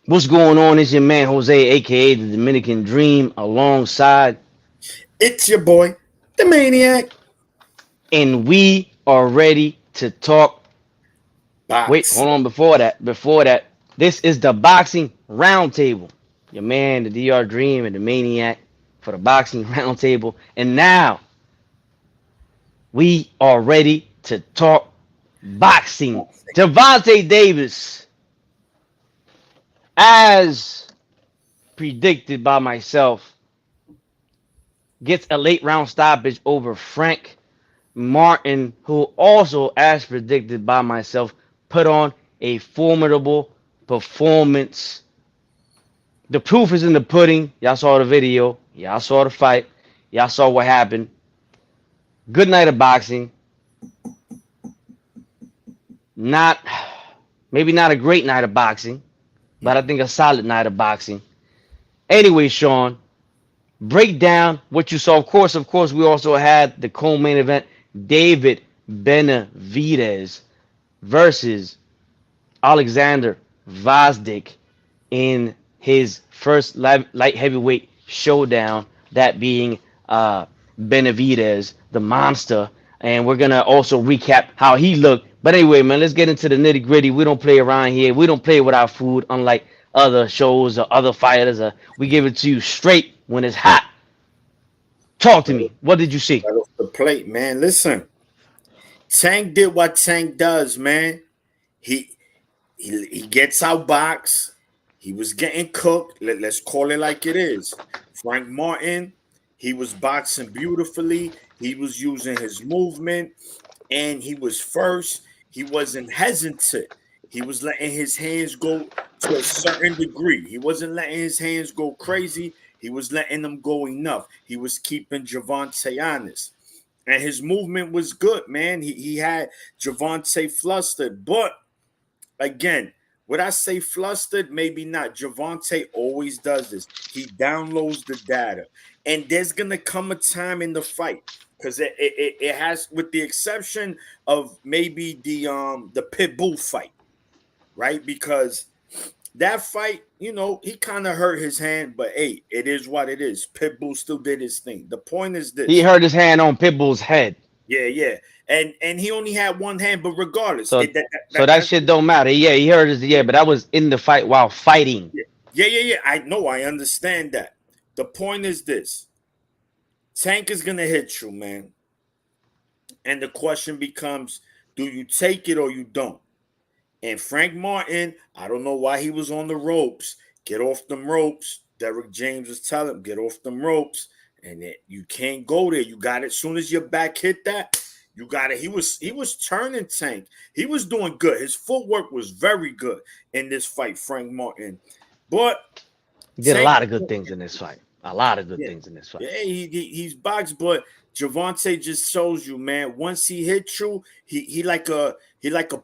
What's going on? It's your man Jose, aka the Dominican Dream, alongside, It's your boy, the Maniac. and we are ready to talk. Wait, Box. hold on. Before that, this is the Boxing Roundtable. Your man, the DR Dream, and the Maniac for the Boxing Roundtable. And now we are ready to talk boxing. Javante Davis, as predicted by myself, gets a late round stoppage over Frank Martin, who also, as predicted by myself, put on a formidable performance. The proof is in the pudding. Y'all saw the video. Y'all saw the fight. Y'all saw what happened. Good night of boxing. Not, maybe not a great night of boxing, but I think a solid night of boxing. Anyway, Sean, break down what you saw. Of course, we also had the co-main event: David Benavidez versus Alexander Vazdik in his first light heavyweight showdown, that being Benavidez, the monster. And we're going to also recap how he looked. But anyway, man, let's get into the nitty gritty. We don't play around here. We don't play with our food, unlike other shows or other fighters. We give it to you straight when it's hot. Talk to Right me. What did you see? off the plate, man. Listen, Tank did what Tank does, man. He he gets out box. He was getting cooked. Let's call it like it is. Frank Martin, he was boxing beautifully. He was using his movement, and he was first. He wasn't hesitant. He was letting his hands go to a certain degree. He wasn't letting his hands go crazy. He was letting them go enough. He was keeping Javante honest. And his movement was good, man. He had Javante flustered. But again, would I say flustered? Maybe not. Javante always does this. He downloads the data. And there's gonna come a time in the fight. Because it has, with the exception of maybe the pit bull fight, right? Because that fight, he kind of hurt his hand, but hey, it is what it is. Pitbull still did his thing. The point is He this. hurt his hand on Pitbull's head. Yeah, yeah. And he only had one hand, but regardless, So so that that's shit don't matter. Yeah, he hurt his, yeah, but that was in the fight while fighting. yeah, yeah, yeah, yeah. I know, I understand that. The point is this. Tank is gonna hit you, man. And the question becomes, do you take it or you don't? And Frank Martin, I don't know why he was on the ropes. Get off them ropes. Derek James was telling him, get off them ropes. And you can't go there. You got it. As soon as your back hit that, you got it. He was turning Tank. He was doing good. His footwork was very good in this fight, Frank Martin. But He did a Tank, lot of good things in this fight. A lot of good yeah, things in this fight. yeah, he's boxed, but Javante just shows you, man. Once he hits you, he like a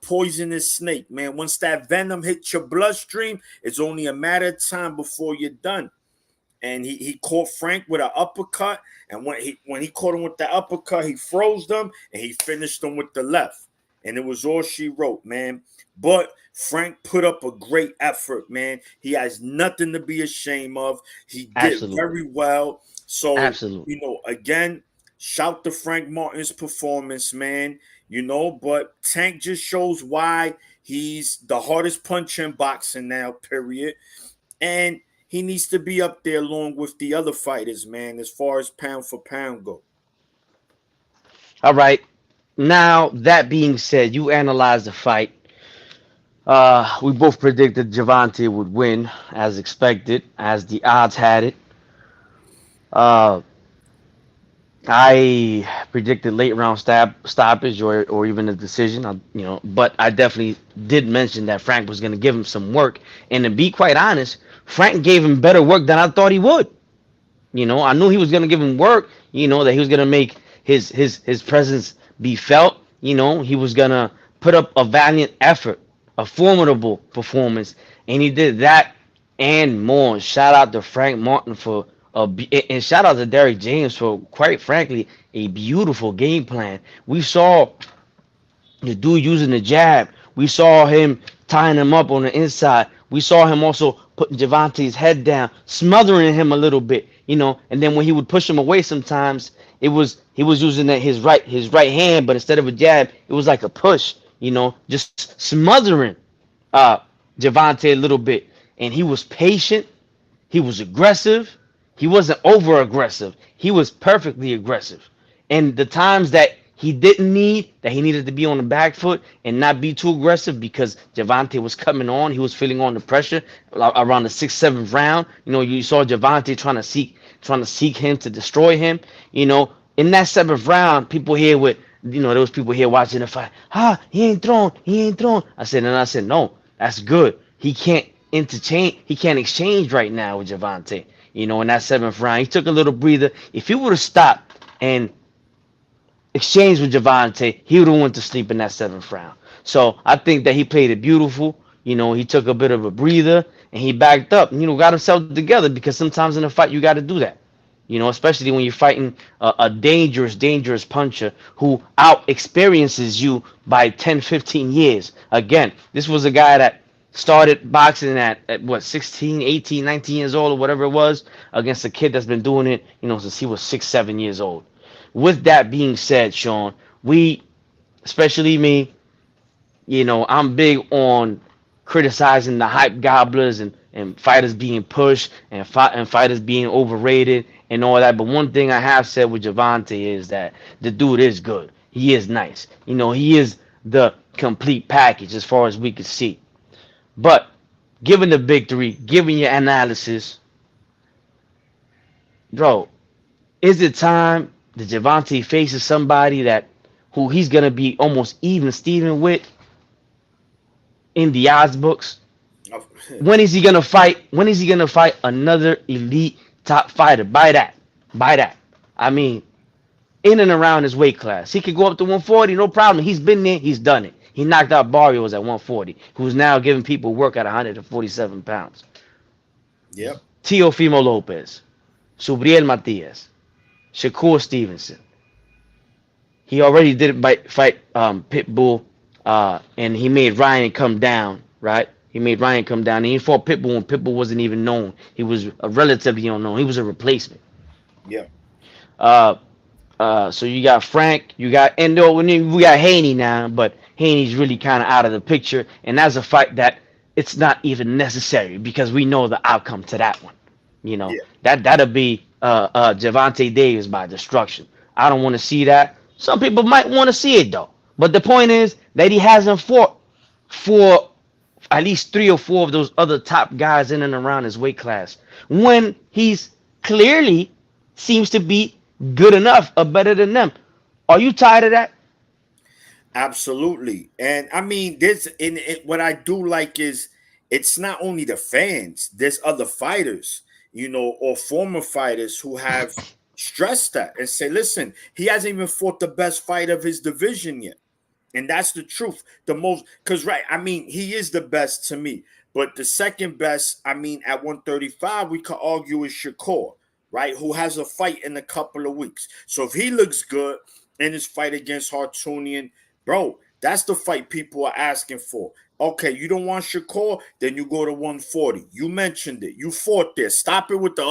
poisonous snake, man. Once that venom hits your bloodstream, it's only a matter of time before you're done. And he caught Frank with an uppercut, and when he caught him with the uppercut, he froze them and he finished them with the left. And it was all she wrote, man. But Frank put up a great effort, man. He has nothing to be ashamed of. He did Absolutely. very well. So, Absolutely. again, shout to Frank Martin's performance, man. But Tank just shows why he's the hardest puncher in boxing now, period. And he needs to be up there along with the other fighters, man, as far as pound for pound go. All right. Now, that being said, you analyze the fight. We both predicted Javante would win, as expected, as the odds had it. Uh, I predicted late round stoppage or even a decision. But I definitely did mention that Frank was going to give him some work. And to be quite honest, Frank gave him better work than I thought he would. I knew he was going to give him work. That he was going to make his presence be felt. He was going to put up a valiant effort, a formidable performance, and he did that and more. Shout out to Frank Martin and shout out to Derek James for, quite frankly, a beautiful game plan. We saw the dude using the jab. We saw him tying him up on the inside. We saw him also putting Javante's head down, smothering him a little bit, and then when he would push him away sometimes, he was using his right hand, but instead of a jab, it was like a push, just smothering uh Javante a little bit. And he was patient, he was aggressive. He wasn't over aggressive. He was perfectly aggressive. And the times that he needed to be on the back foot and not be too aggressive because Javante was coming on. He was feeling on the pressure around the sixth, seventh round. You saw Javante trying to seek him to destroy him. In that seventh round, people here with there was people here watching the fight. He ain't thrown. I said, no, that's good. He can't exchange right now with Javante. In that seventh round, he took a little breather. If he would have stopped and exchanged with Javante, he would have went to sleep in that seventh round. So I think that he played it beautiful. He took a bit of a breather and he backed up. Got himself together because sometimes in a fight you got to do that. Especially when you're fighting a dangerous, dangerous puncher who out experiences you by 10, 15 years. Again, this was a guy that started boxing at what, 16, 18, 19 years old or whatever it was, against a kid that's been doing it, since he was 6, 7 years old. With that being said, Sean, especially me, I'm big on criticizing the hype gobblers and fighters being pushed and fighters being overrated and all that. But one thing I have said with Javante is that the dude is good. He is nice. He is the complete package as far as we can see. But given the victory, given your analysis, bro, is it time that Javante faces somebody who he's gonna be almost even Steven with in the odds books? When is he gonna fight? When is he gonna fight another elite top fighter? By that. I mean, in and around his weight class. He could go up to 140, no problem. He's been there, he's done it. He knocked out Barrios at 140, who's now giving people work at 147 pounds. Yep. Teofimo Lopez, Subriel Matias, Shakur Stevenson. He already did fight Pitbull, and he made Ryan come down, right? He made Ryan come down. And he fought Pitbull when Pitbull wasn't even known. He was a relatively unknown. He was a replacement. Yeah. So you got Frank, and we got Haney now, but Haney's really kind of out of the picture, and that's a fight that it's not even necessary because we know the outcome to that one. Yeah. That'll be Javante Davis by destruction. I don't want to see that. Some people might want to see it though, but the point is that he hasn't fought for at least 3 or 4 of those other top guys in and around his weight class when he's clearly seems to be good enough or better than them. Are you tired of that? Absolutely. And I mean, what I do like is it's not only the fans, there's other fighters, or former fighters who have stressed that and say, listen, he hasn't even fought the best fight of his division yet. And that's the truth. The most, because, right, I mean, he is the best to me. But the second best, I mean, at 135, we could argue is Shakur, right, who has a fight in a couple of weeks. So if he looks good in his fight against Hartunian, bro, that's the fight people are asking for. Okay, you don't want Shakur, then you go to 140. You mentioned it. You fought there. Stop it with the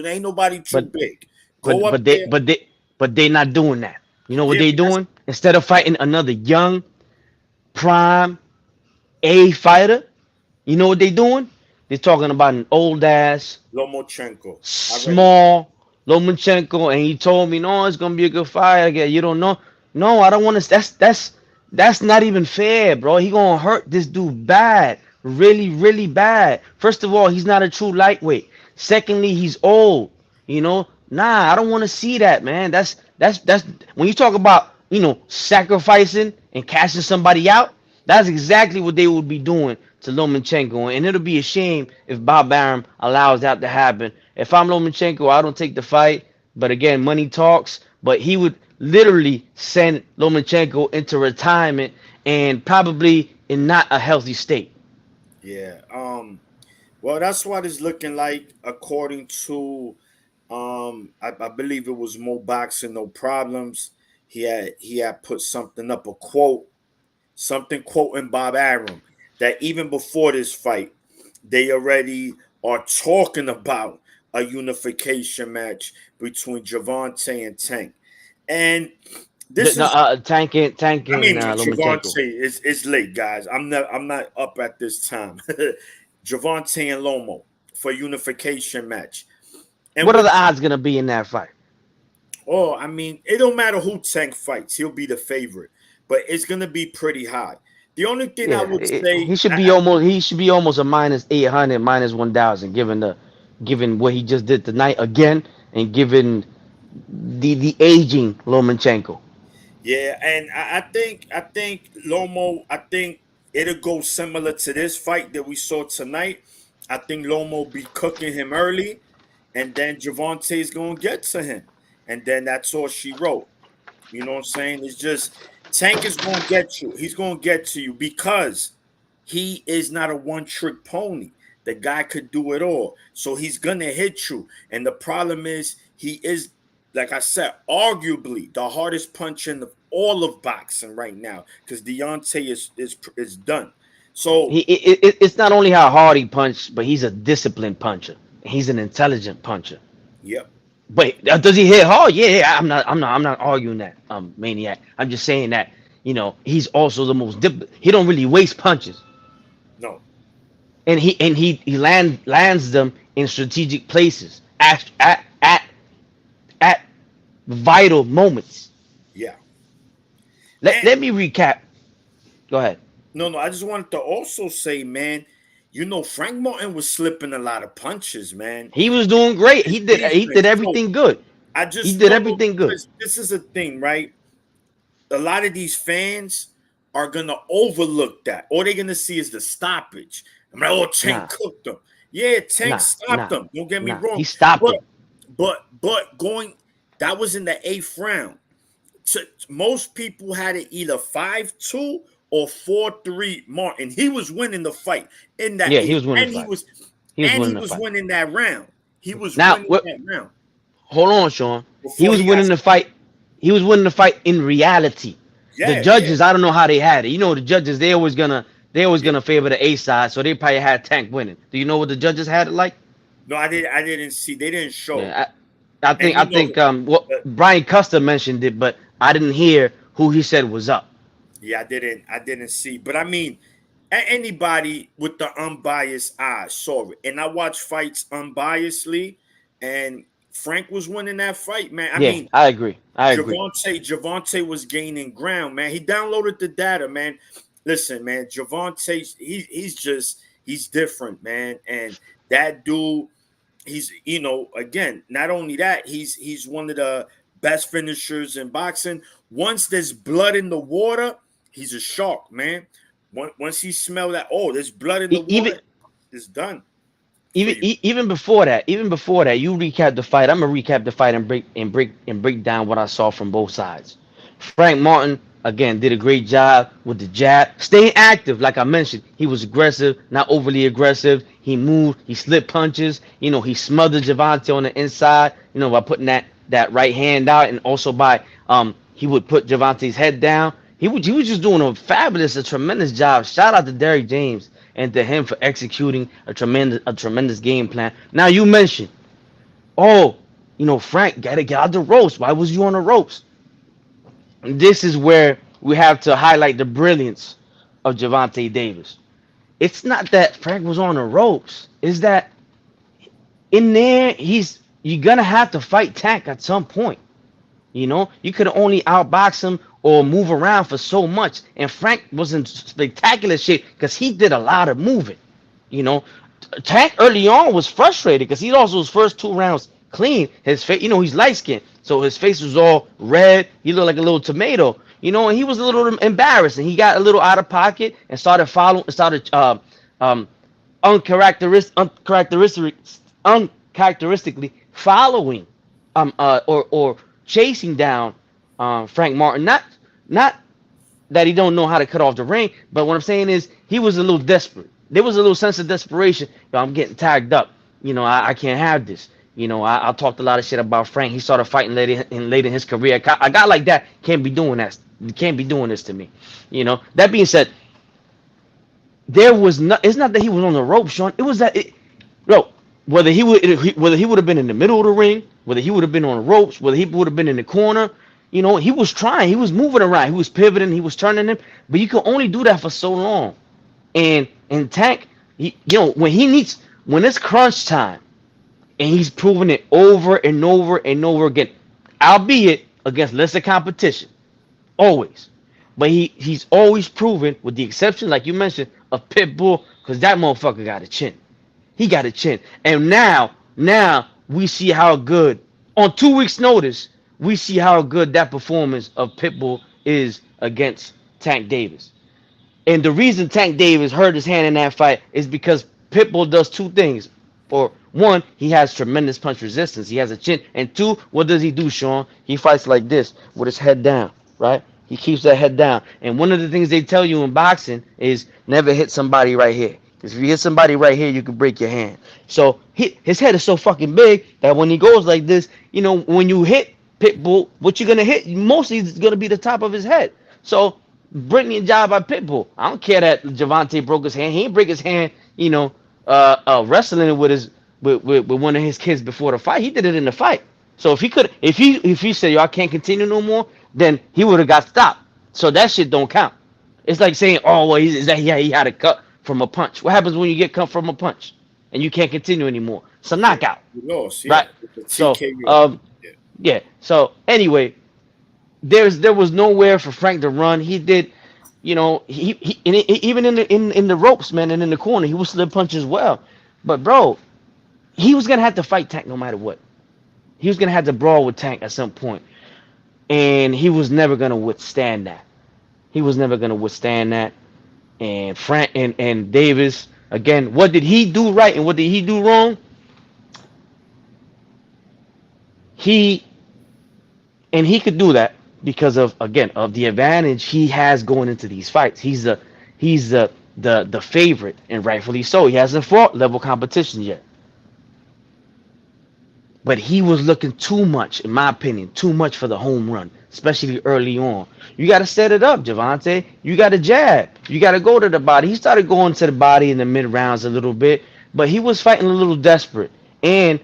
ain't nobody too But big. but Go up but they there. but they but they not doing that. You know what Yeah, they but that's doing? Instead of fighting another young prime A fighter, you know what they doing? They're talking about an old ass Lomachenko. I read. small Lomachenko, and he told me, no, it's gonna be a good fight. Again, you don't know. No, I don't want to. That's not even fair, bro. He gonna hurt this dude bad, really, really bad. First of all, he's not a true lightweight. Secondly, he's old. Nah, I don't want to see that, man. That's when you talk about sacrificing and cashing somebody out. That's exactly what they would be doing to Lomachenko, and it'll be a shame if Bob Arum allows that to happen. If I'm Lomachenko, I don't take the fight. But again, money talks. But he would literally send Lomachenko into retirement and probably in not a healthy state. Yeah. Well, that's what it's looking like according to I believe it was Mo Boxing No Problems. He had put something up, a quote, something quoting Bob Arum that even before this fight, they already are talking about a unification match between Javante and Tank. And this No, is, Tank I and mean, Lomachenko. Javante is late, guys. I'm not up at this time. Javante and Lomo for unification match. And What are with the odds gonna be in that fight? I mean, it don't matter who Tank fights, he'll be the favorite, but it's gonna be pretty high. The only thing I Yeah, would say, he should be almost a minus 800, minus 1,000, given what he just did tonight again, and given the aging Lomachenko. yeah, and I think Lomo, I think it'll go similar to this fight that we saw tonight. I think Lomo be cooking him early, and then Javante's gonna get to him, and then that's all she wrote. You know what I'm saying? It's just Tank is gonna get you. He's gonna get to you because he is not a one-trick pony. The guy could do it all. So he's gonna hit you. And the problem is he is, like I said, arguably the hardest puncher in all of boxing right now. Because Deontay is done. So It's not only how hard he punched, but he's a disciplined puncher. He's an intelligent puncher. yep. But does he hit hard? Yeah, yeah. I'm not arguing that, Maniac. I'm just saying that he's also the most. He don't really waste punches, No. and he lands them in strategic places at vital moments. Yeah. Let And let me recap. Go ahead. no, I just wanted to also say, man, Frank Martin was slipping a lot of punches, man. He was doing great. His He did defense. So everything good. I He just did don't know, everything good. because this is a thing, right? A lot of these fans are gonna overlook that. All they're gonna see is the stoppage. I'm like, oh, Tank Nah, cooked them. Yeah, Tank nah, stopped nah, them. Don't get me nah. He wrong. stopped But him. but going, that was in the eighth round. Most people had it either 5-2 or 4-3 Martin. He was winning the fight in that Yeah, he eighth, was winning the fight. He was and he winning the was fight. winning that round. He was Now, winning what? that round Hold on, Sean. He before was he got winning the stopped. fight. He was winning the fight in reality. The Yeah. judges, I don't know how they had it. The judges, they always gonna favor the A side, so they probably had Tank winning. Do you know what the judges had it like? No, I didn't see. They didn't show. Yeah, I And think I think what uh, Brian Custer mentioned it, but I didn't hear who he said was up. yeah, I didn't see. But I mean, anybody with the unbiased eye saw it. And I watch fights unbiasedly, and Frank was winning that fight, man. I Yeah, mean, I agree. I agree. Javante was gaining ground, man. He downloaded the data, man. Listen, man, Javante, he's different, man. And that dude, he's again, not only that, he's one of the best finishers in boxing. Once there's blood in the water, he's a shark, man. Once he smell that, oh, there's blood in the Even water, it's done for even you. even before that, you recap the fight. I'm gonna recap the fight and break down what I saw from both sides. Frank Martin again did a great job with the jab, staying active. Like I mentioned, he was aggressive, not overly aggressive. He moved, he slipped punches. He smothered Javante on the inside. By putting that right hand out, and also by he would put Javante's head down. He was just doing a tremendous job. Shout out to Derrick James and to him for executing a tremendous game plan. Now you mentioned, oh, Frank, gotta get out the ropes. Why was you on the ropes? This is where we have to highlight the brilliance of Javante Davis. It's not that Frank was on the ropes. It's that in there, you're gonna have to fight Tank at some point. You could only outbox him or move around for so much. And Frank was in spectacular shape because he did a lot of moving. You know, Tank early on was frustrated because he lost those first 2 rounds clean. His face, he's light skinned, so his face was all red. He looked like a little tomato. And he was a little embarrassed, and he got a little out of pocket and started following, started um, uncharacteristically following or chasing down Frank Martin. Not that he don't know how to cut off the ring, but what I'm saying is he was a little desperate. There was a little sense of desperation. I'm getting tagged up. I can't have this. I talked a lot of shit about Frank. He started fighting late in his career. A guy like that can't be doing that. Can't be doing this to me. That being said, there was not. It's not that he was on the rope, Sean. It was that. Bro, whether he would have been in the middle of the ring, whether he would have been on the ropes, whether he would have been in the corner, he was trying, he was moving around, he was pivoting, he was turning him, but you can only do that for so long. And Tank, when it's crunch time, and he's proven it over and over and over again, albeit against lesser competition, always. But he's always proven, with the exception, like you mentioned, of Pitbull, because that motherfucker got a chin. He got a chin. And now we see how good, on 2 weeks' notice, we see how good that performance of Pitbull is against Tank Davis. And the reason Tank Davis hurt his hand in that fight is because Pitbull does two things. For one, he has tremendous punch resistance. He has a chin. And two, what does he do, Sean? He fights like this, with his head down, right? He keeps that head down. And one of the things they tell you in boxing is never hit somebody right here. Because if you hit somebody right here, you can break your hand. So his head is so fucking big that when he goes like this, when you hit Pitbull, what you're going to hit mostly is going to be the top of his head. So brilliant job by Pitbull. I don't care that Javante broke his hand. He didn't break his hand, wrestling with one of his kids before the fight. He did it in the fight. So if he said, yo, I can't continue no more, then he would have got stopped. So that shit don't count. It's like saying, oh, well, he had a cut from a punch. What happens when you get cut from a punch and you can't continue anymore? It's a knockout. You lost, right? So, yeah. So anyway, there was nowhere for Frank to run. He did, he even in the ropes, man, and in the corner, he was slip punch as well. But bro, he was gonna have to fight Tank no matter what. He was gonna have to brawl with Tank at some point, and he was never gonna withstand that. He was never gonna withstand that. And Frank and Davis, again, what did he do right and what did he do wrong? He could do that because of the advantage he has going into these fights. He's the favorite, and rightfully so. He hasn't fought level competition yet. But he was looking too much, in my opinion, too much for the home run, especially early on. You got to set it up, Javante. You got to jab. You got to go to the body. He started going to the body in the mid rounds a little bit, but he was fighting a little desperate. And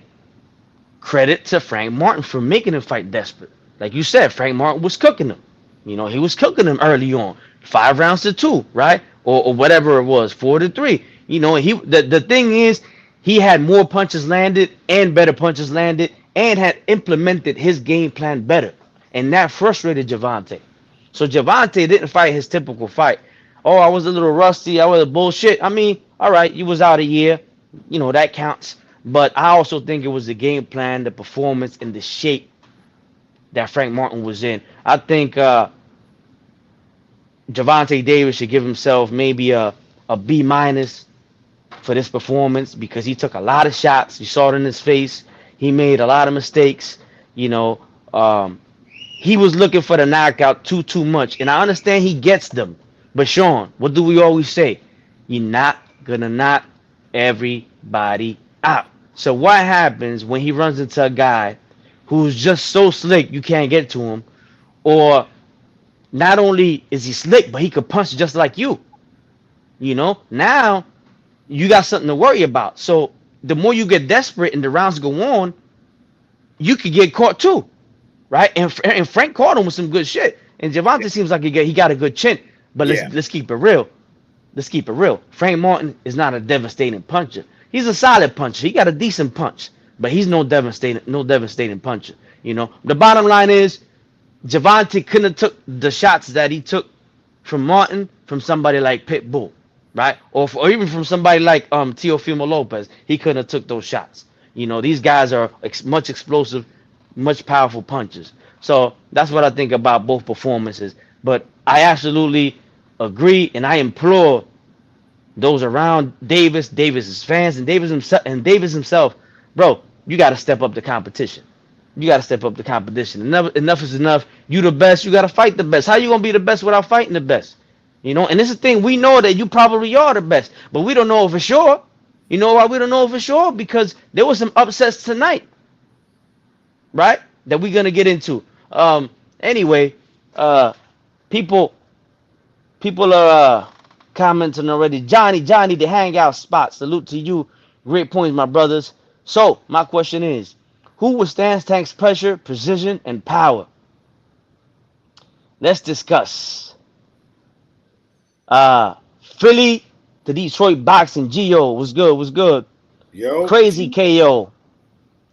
credit to Frank Martin for making him fight desperate. Like you said, Frank Martin was cooking him. He was cooking him early on, 5-2, right? Or whatever it was, 4-3. The thing is, he had more punches landed and better punches landed and had implemented his game plan better. And that frustrated Javante. So Javante didn't fight his typical fight. Oh, I was a little rusty. I was bullshit. I mean, all right, you was out a year. That counts. But I also think it was the game plan, the performance, and the shape that Frank Martin was in. I think Javante Davis should give himself maybe a B- for this performance because he took a lot of shots. You saw it in his face. He made a lot of mistakes. He was looking for the knockout too much. And I understand he gets them. But Sean, what do we always say? You're not going to knock everybody out. So what happens when he runs into a guy who's just so slick you can't get to him? Or not only is he slick, but he could punch just like you. Now you got something to worry about. So the more you get desperate and the rounds go on, you could get caught too, right? And Frank caught him with some good shit. And Javante seems like he got a good chin. But let's keep it real. Let's keep it real. Frank Martin is not a devastating puncher. He's a solid puncher. He got a decent punch, but he's no devastating puncher. The bottom line is Javante couldn't have took the shots that he took from Martin from somebody like Pitbull. Right, or even from somebody like Teofimo Lopez, he couldn't have took those shots. These guys are much explosive, much powerful punches. So that's what I think about both performances. But I absolutely agree, and I implore those around Davis's fans, and Davis himself, bro, you got to step up the competition. You got to step up the competition. Enough is enough. You the best. You got to fight the best. How you gonna be the best without fighting the best? And this is the thing, we know that you probably are the best, but we don't know for sure. You know why we don't know for sure? Because there was some upsets tonight, right? That we're gonna get into. Anyway, people are commenting already. Johnny, the hangout spot. Salute to you. Great points, my brothers. So my question is, who withstands Tank's pressure, precision, and power? Let's discuss. Philly to Detroit boxing. Geo was good. Was good. Yo, Crazy KO.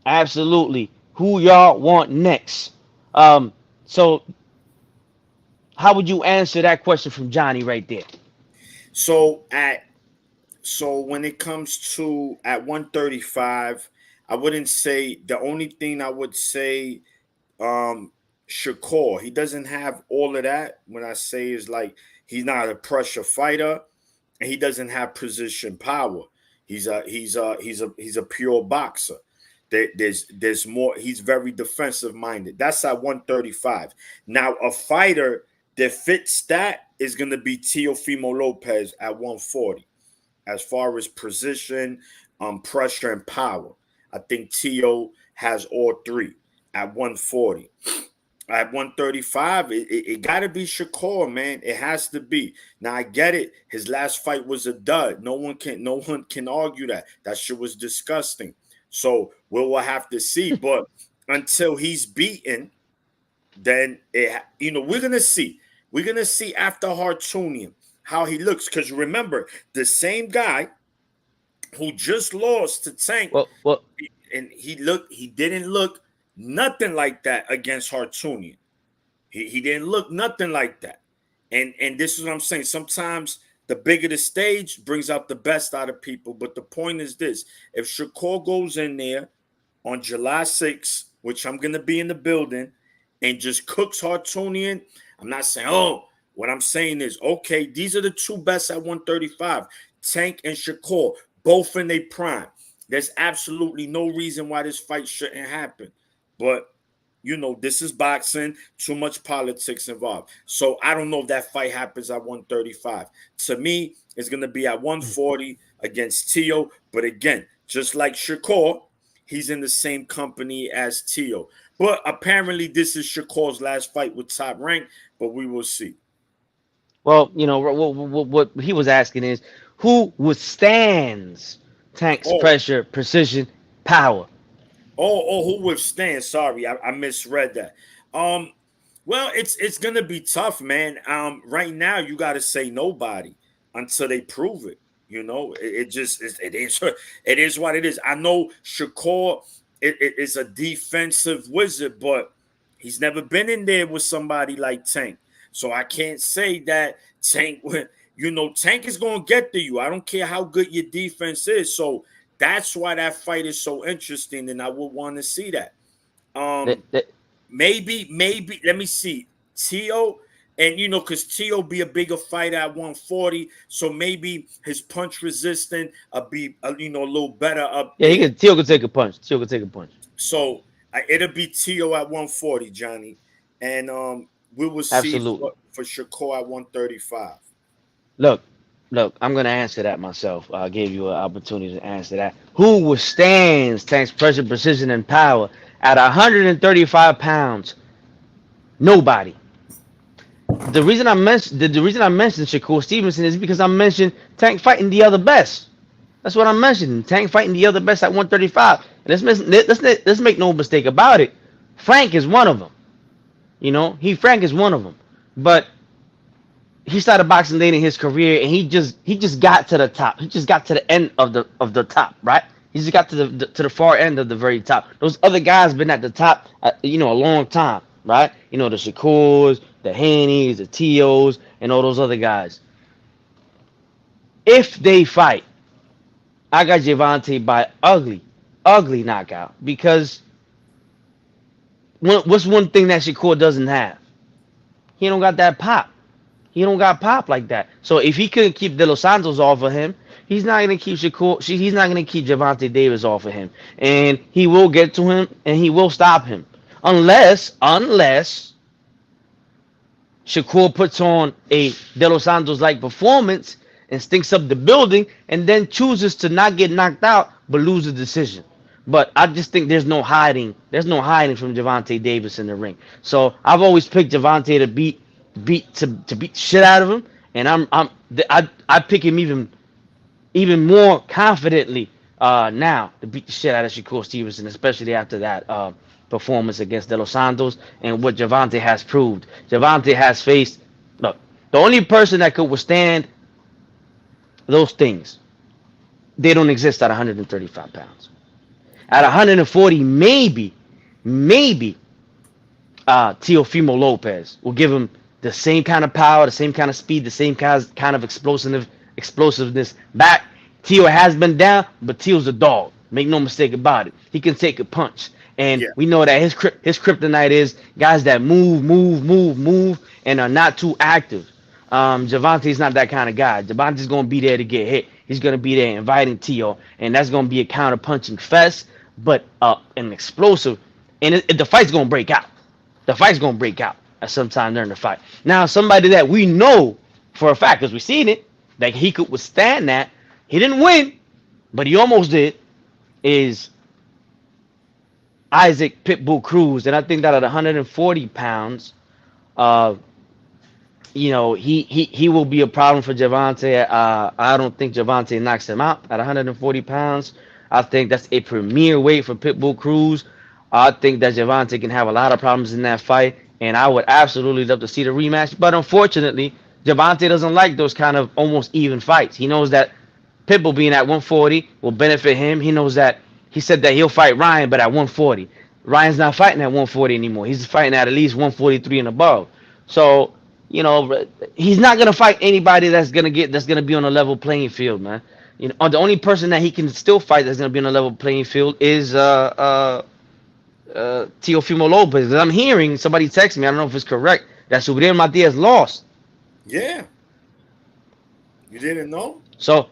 Absolutely. Who y'all want next? Um. So how would you answer that question from Johnny right there? so at so when it comes to at 135, I wouldn't say the only thing I would say Shakur. He doesn't have all of that. When I say is like he's not a pressure fighter and he doesn't have position power. He's a pure boxer. There's more. He's very defensive minded. That's at 135. Now a fighter that fits that is going to be Teofimo Lopez at 140. As far as position, pressure, and power, I think Tio has all three at 140. At 135, it got to be Shakur, man. It has to be. Now I get it. His last fight was a dud. No one can argue that. That shit was disgusting. So we'll have to see. But until he's beaten, then we're gonna see. We're gonna see after Hartunian how he looks. Because remember, the same guy who just lost to Tank, Well, and he didn't look nothing like that against Hartunian. He didn't look nothing like that. And this is what I'm saying. Sometimes the bigger the stage brings out the best out of people. But the point is this: if Shakur goes in there on July 6th, which I'm gonna be in the building, and just cooks Hartunian, I'm not saying, oh, what I'm saying is, okay, these are the two best at 135. Tank and Shakur, both in their prime. There's absolutely no reason why this fight shouldn't happen. But, this is boxing, too much politics involved. So I don't know if that fight happens at 135. To me, it's going to be at 140 against Tio. But again, just like Shakur, he's in the same company as Tio. But apparently this is Shakur's last fight with Top Rank, but we will see. well, what he was asking is, who withstands Tank's Oh, pressure, precision, power? who withstands? Sorry, I misread that. Um, well, it's gonna be tough, man. Right now you got to say nobody until they prove it. It just it is it is what it is. I know Shakur it is a defensive wizard, but he's never been in there with somebody like Tank. So I can't say that Tank. Tank is gonna get to you. I don't care how good your defense is. So that's why that fight is so interesting, and I would want to see that. That, Um, that, maybe let me see. Tio, and because Tio be a bigger fighter at 140, so maybe his punch resistant be a little better up yeah, there. Tio could take a punch. Tio could take a punch. So it'll be Tio at 140, Johnny, and we will see Absolutely. for Shakur at 135. Look, I'm gonna answer that myself. I gave you an opportunity to answer that. Who withstands Tank's pressure, precision, and power at 135 pounds? Nobody. The reason I mentioned Shakur Stevenson is because I mentioned Tank fighting the other best. That's what I'm mentioning. Tank fighting the other best at 135. And let's make no mistake about it. Frank is one of them. Frank is one of them. But he started boxing late in his career, and he just got to the top. He just got to the end of the top, right? He just got to the far end of the very top. Those other guys been at the top, a long time, right? The Shakurs, the Haney's, the Tios, and all those other guys. If they fight, I got Javante by ugly knockout because what's one thing that Shakur doesn't have? He don't got that pop. He don't got pop like that. So if he couldn't keep De Los Santos off of him, he's not gonna keep Shakur. He's not gonna keep Javante Davis off of him, and he will get to him and he will stop him, unless Shakur puts on a De Los Santos like performance and stinks up the building, and then chooses to not get knocked out but lose the decision. But I just think there's no hiding. There's no hiding from Javante Davis in the ring. So I've always picked Javante to beat the shit out of him, and I pick him even more confidently now to beat the shit out of Shakur Stevenson, especially after that performance against De Los Santos and what Javante has proved. Javante has faced look, the only person that could withstand those things, they don't exist at 135 pounds. At Yep. 140, maybe Teofimo Lopez will give him the same kind of power, the same kind of speed, the same kind of explosiveness back. Teo has been down, but Teo's a dog. Make no mistake about it. He can take a punch. And Yeah. we know that his kryptonite is guys that move, and are not too active. Javante's not that kind of guy. Javante's gonna be there to get hit. He's gonna be there inviting Teo, and that's gonna be a counter punching fest, but an explosive. And the fight's gonna break out. The fight's gonna break out at some time during the fight. Now, somebody that we know for a fact, because we've seen it, that he could withstand that. He didn't win, but he almost did. Is Isaac Pitbull Cruz, and I think that at 140 pounds, uh, he will be a problem for Javante. I don't think Javante knocks him out at 140 pounds. I think that's a premier weight for Pitbull Cruz. I think that Javante can have a lot of problems in that fight, and I would absolutely love to see the rematch. But unfortunately, Javante doesn't like those kind of almost even fights. He knows that Pitbull being at 140 will benefit him. He knows that he said that he'll fight Ryan, but at 140. Ryan's not fighting at 140 anymore. He's fighting at least 143 and above. So, he's not gonna fight anybody that's gonna be on a level playing field, man. The only person that he can still fight that's gonna be on a level playing field is Teofimo Lopez. I'm hearing somebody text me. I don't know if it's correct that Subriel Matias lost. Yeah. You didn't know? So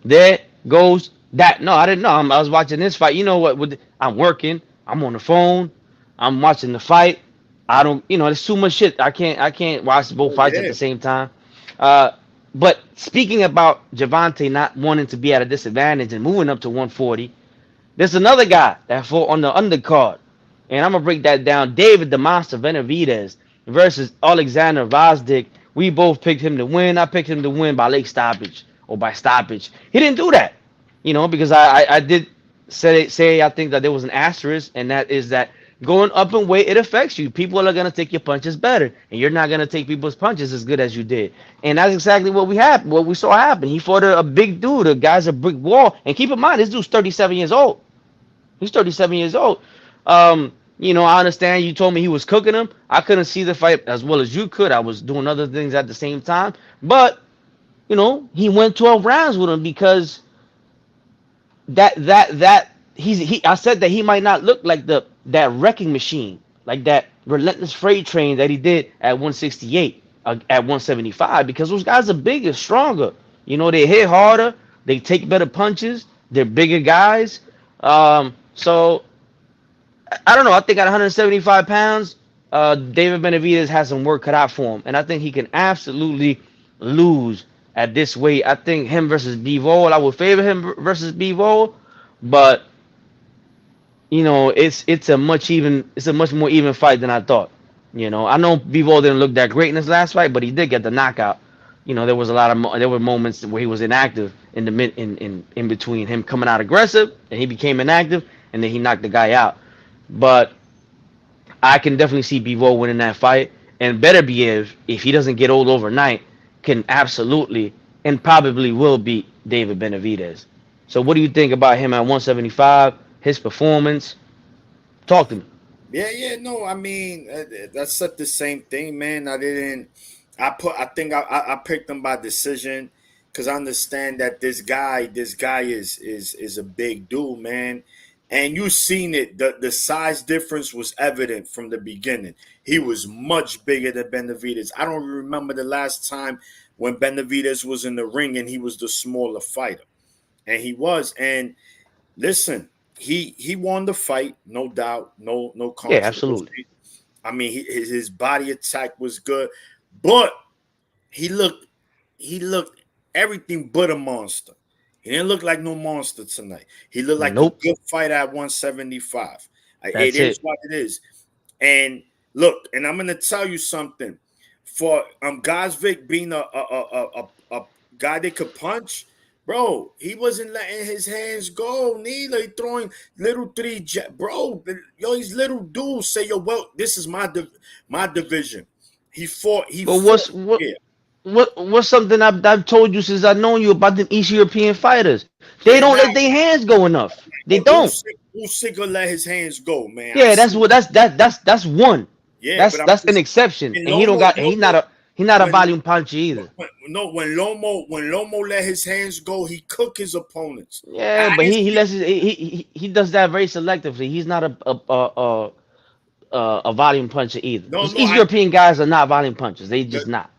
there goes that. No, I didn't know. I was watching this fight. You know what? I'm working. I'm on the phone. I'm watching the fight. I don't. There's too much shit. I can't watch both Oh, fights at yeah. the same time. Uh, but speaking about Javante not wanting to be at a disadvantage and moving up to 140, there's another guy that fought on the undercard, and I'm gonna break that down. David the Monster Benavidez versus Alexander Vazdik. We both picked him to win. I picked him to win by late stoppage or by stoppage. He didn't do that, because I did say I think that there was an asterisk, and that is that going up in weight it affects you. People are gonna take your punches better, and you're not gonna take people's punches as good as you did. And that's exactly what we saw happen. He fought a big dude. The guy's a brick wall. And keep in mind, this dude's 37 years old. He's 37 years old. I understand you told me he was cooking him. I couldn't see the fight as well as you could. I was doing other things at the same time. But, he went 12 rounds with him because I said that he might not look like that wrecking machine, like that relentless freight train that he did at 168, at 175, because those guys are bigger, stronger. They hit harder, they take better punches, they're bigger guys. So I don't know. I think at 175 pounds, David Benavidez has some work cut out for him, and I think he can absolutely lose at this weight. I think him versus Bivol, I would favor him versus Bivol, but it's a much more even fight than I thought. I know Bivol didn't look that great in his last fight, but he did get the knockout. There were moments where he was inactive in the in between him coming out aggressive and he became inactive, and then he knocked the guy out. But I can definitely see Bivol winning that fight, and Beterbiev, if he doesn't get old overnight, can absolutely and probably will beat David Benavidez. So what do you think about him at 175? His performance? Talk to me. Yeah. No, I mean, that's not the same thing, man. I didn't. I think I picked him by decision because I understand that this guy is a big dude, man. And you seen it. The size difference was evident from the beginning. He was much bigger than Benavidez. I don't remember the last time when Benavidez was in the ring and he was the smaller fighter, and he was. And listen, he won the fight, no doubt, no Yeah, absolutely. controversy. I mean, his body attack was good, but he looked he looked everything but a monster. He didn't look like no monster tonight. He looked like a Nope. good fighter at 175. It That's is it. what it is. And look, and I'm gonna tell you something. For Gosvick being a guy that could punch, Bro, he wasn't letting his hands go. Neither he throwing little bro. Yo, these little dudes say, "Yo, well, this is my division." He fought. He But fought. Yeah, what's something I've told you since I've known you about them East European fighters? They yeah. don't Now, let their hands go enough. They but don't. Usyk will let his hands go, man. I Yeah, that's see. what that's one. Yeah, but That's I'm that's an just exception, when and he don't got. And he's not a when volume puncher either. no, when Lomo let his hands go, he cook his opponents. Yeah, I but didn't he see, lets he does that very selectively. He's not a volume puncher either. no, Those no. East European guys are not volume punchers. They just The, not.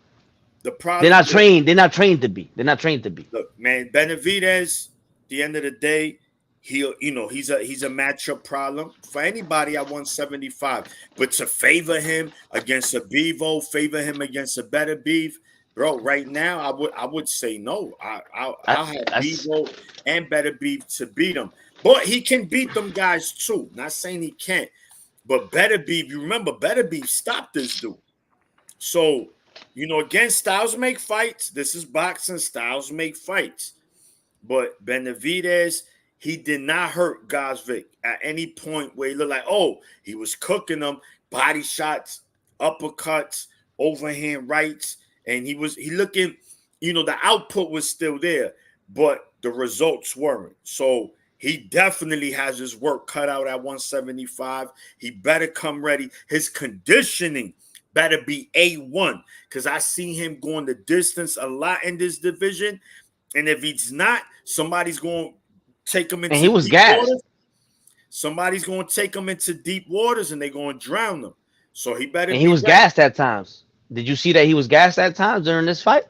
the They're problem. not trained. They're not trained to be. They're not trained to be. Look, man, Benavidez, at the end of the day, he's a matchup problem for anybody at 175. But to favor him against a Bevo, favor him against a better beef, bro, right now I would say no. I, I'll have that's Bevo and better beef to beat him. But he can beat them guys too. Not saying he can't. But better beef, you remember better beef stopped this dude. So, again, styles make fights. This is boxing. Styles make fights. But Benavidez, he did not hurt Gosvick at any point where he looked like, oh, he was cooking them, body shots, uppercuts, overhand rights, and he looking, the output was still there, but the results weren't. So he definitely has his work cut out at 175. He better come ready. His conditioning better be A1 because I see him going the distance a lot in this division. And if he's not, somebody's going to take him and into he was deep gassed. waters. Somebody's going to take him into deep waters and they're going to drown him. So he better And he be was ready. gassed at times. Did you see that he was gassed at times during this fight?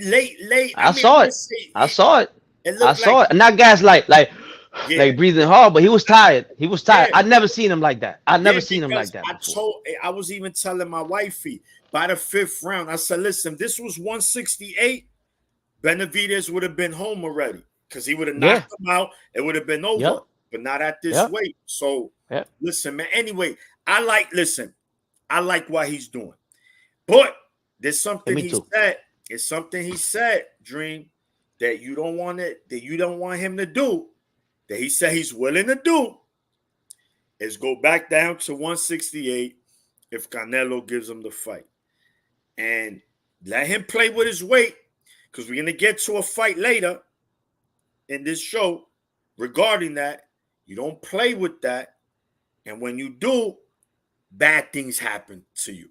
Late. I I saw would it. say I saw it. it I looked like, saw it. Not gassed yeah, like breathing hard, but he was tired. He was tired. yeah, I never seen him like that. I yeah, never seen him like because that before. I was even telling my wifey by the fifth round, I said, listen, this was 168. Benavidez would have been home already because he would have Yeah. knocked him out. It would have been over, Yep. but not at this Yep. weight. So Yep. listen, man. Anyway, I like what he's doing. But there's Yeah, something me he too. said. It's something he said, Dream, that you don't want him to do, that he said he's willing to do, is go back down to 168 if Canelo gives him the fight. And let him play with his weight. Because we're going to get to a fight later in this show regarding that. You don't play with that. And when you do, bad things happen to you.